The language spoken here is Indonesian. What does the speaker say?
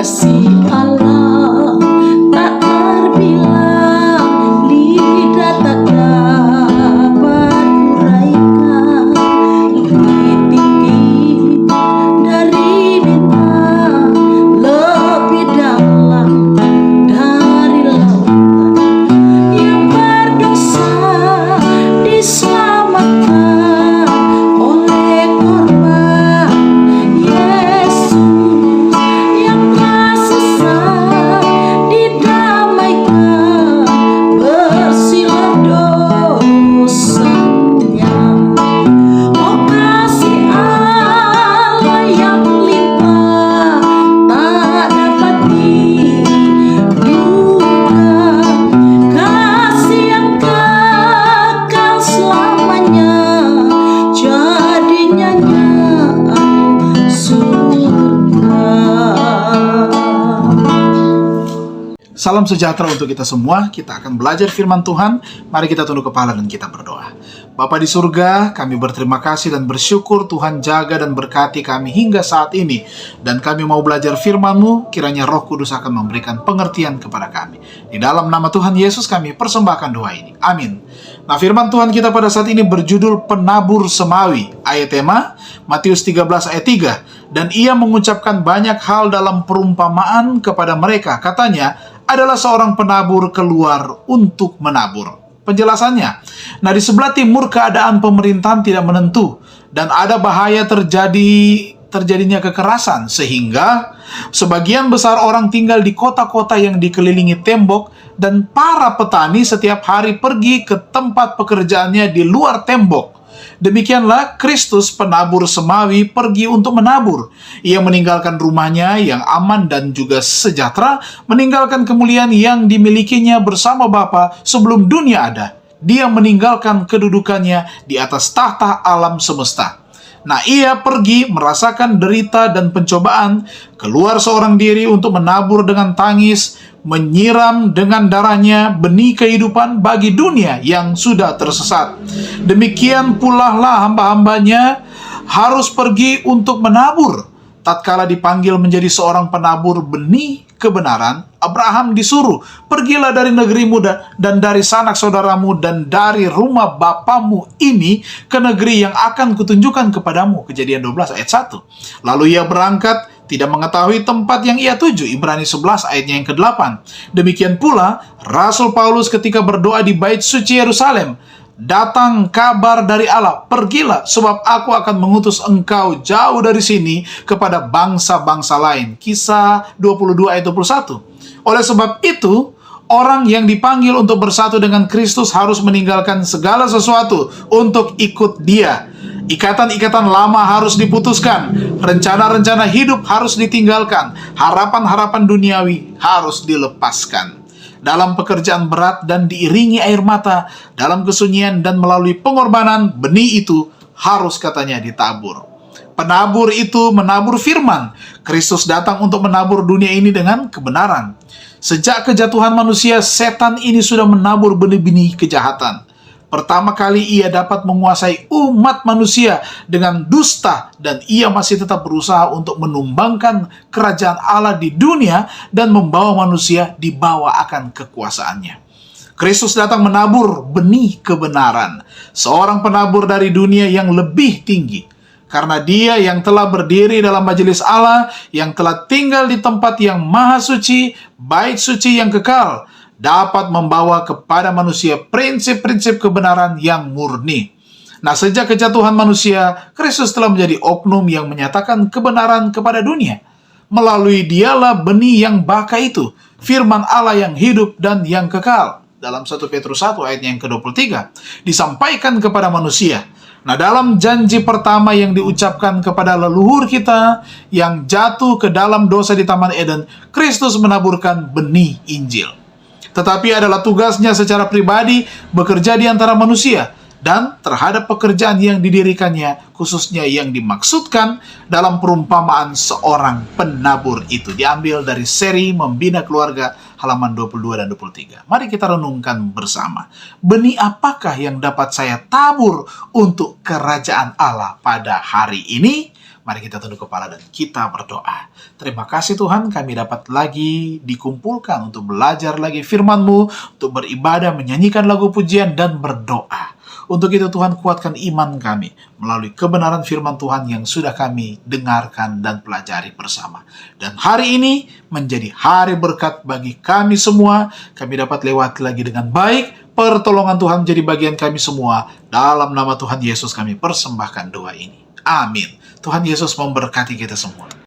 Kasih Allah tak terbilang, lidah tak dapat uraikan. Lebih tinggi dari bintang, lebih dalam dari lautan. Yang berdosa diselamatkan oleh korban Yesus. Yang telah sesat didamaikan, bersihlah dosanya. Oh, kasih Allah yang limpah tak dapat diduga, kasih yang kekal selamanya, jadi nyanyian surga. Salam sejahtera untuk kita semua. Kita akan belajar firman Tuhan. Mari kita tunduk kepala dan kita berdoa. Bapa di surga, kami berterima kasih dan bersyukur Tuhan jaga dan berkati kami hingga saat ini. Dan kami mau belajar firman-Mu, kiranya Roh Kudus akan memberikan pengertian kepada kami. Di dalam nama Tuhan Yesus kami persembahkan doa ini. Amin. Nah, firman Tuhan kita pada saat ini berjudul Penabur Semawi. Ayat tema Matius 13 ayat 3. Dan ia mengucapkan banyak hal dalam perumpamaan kepada mereka. Katanya, adalah seorang penabur keluar untuk menabur. Penjelasannya, nah di sebelah timur keadaan pemerintahan tidak menentu dan ada bahaya terjadinya kekerasan, sehingga sebagian besar orang tinggal di kota-kota yang dikelilingi tembok dan para petani setiap hari pergi ke tempat pekerjaannya di luar tembok. Demikianlah Kristus penabur semawi pergi untuk menabur. Ia meninggalkan rumahnya yang aman dan juga sejahtera, meninggalkan kemuliaan yang dimilikinya bersama Bapa sebelum dunia ada. Dia meninggalkan kedudukannya di atas tahta alam semesta. Nah, ia pergi merasakan derita dan pencobaan, keluar seorang diri untuk menabur dengan tangis, menyiram dengan darahnya benih kehidupan bagi dunia yang sudah tersesat. Demikian pula lah hamba-hambanya harus pergi untuk menabur. Tatkala dipanggil menjadi seorang penabur benih kebenaran, Abraham disuruh, pergilah dari negerimu dan dari sanak saudaramu dan dari rumah bapamu ini ke negeri yang akan kutunjukkan kepadamu. Kejadian 12 ayat 1. Lalu ia berangkat, tidak mengetahui tempat yang ia tuju. Ibrani 11 ayatnya yang ke-8. Demikian pula Rasul Paulus ketika berdoa di bait suci Yerusalem. Datang kabar dari Allah, pergilah sebab aku akan mengutus engkau jauh dari sini kepada bangsa-bangsa lain. Kisah 22 ayat 21. Oleh sebab itu, orang yang dipanggil untuk bersatu dengan Kristus harus meninggalkan segala sesuatu untuk ikut Dia. Ikatan-ikatan lama harus diputuskan, rencana-rencana hidup harus ditinggalkan, harapan-harapan duniawi harus dilepaskan. Dalam pekerjaan berat dan diiringi air mata, dalam kesunyian dan melalui pengorbanan, benih itu harus katanya ditabur. Penabur itu menabur firman. Kristus datang untuk menabur dunia ini dengan kebenaran. Sejak kejatuhan manusia, setan ini sudah menabur benih-benih kejahatan. Pertama kali ia dapat menguasai umat manusia dengan dusta, dan ia masih tetap berusaha untuk menumbangkan kerajaan Allah di dunia dan membawa manusia dibawa akan kekuasaannya. Kristus datang menabur benih kebenaran, seorang penabur dari dunia yang lebih tinggi. Karena Dia yang telah berdiri dalam majelis Allah, yang telah tinggal di tempat yang maha suci, bait suci yang kekal, dapat membawa kepada manusia prinsip-prinsip kebenaran yang murni. Nah, sejak kejatuhan manusia, Kristus telah menjadi oknum yang menyatakan kebenaran kepada dunia. Melalui Dialah benih yang baka itu, firman Allah yang hidup dan yang kekal. Dalam 1 Petrus 1 ayat yang ke-23, disampaikan kepada manusia. Nah, dalam janji pertama yang diucapkan kepada leluhur kita yang jatuh ke dalam dosa di Taman Eden, Kristus menaburkan benih Injil. Tetapi adalah tugasnya secara pribadi bekerja di antara manusia. dan terhadap pekerjaan yang didirikannya, khususnya yang dimaksudkan dalam perumpamaan seorang penabur itu. Diambil dari seri Membina Keluarga halaman 22 dan 23. Mari kita renungkan bersama. Benih apakah yang dapat saya tabur untuk kerajaan Allah pada hari ini? Mari kita tunduk kepala dan kita berdoa. Terima kasih Tuhan, kami dapat lagi dikumpulkan untuk belajar lagi firman-Mu, untuk beribadah, menyanyikan lagu pujian, dan berdoa. Untuk itu Tuhan, kuatkan iman kami melalui kebenaran firman Tuhan yang sudah kami dengarkan dan pelajari bersama. Dan hari ini menjadi hari berkat bagi kami semua. Kami dapat lewat lagi dengan baik. Pertolongan Tuhan menjadi bagian kami semua. Dalam nama Tuhan Yesus kami persembahkan doa ini. Amin. Tuhan Yesus memberkati kita semua.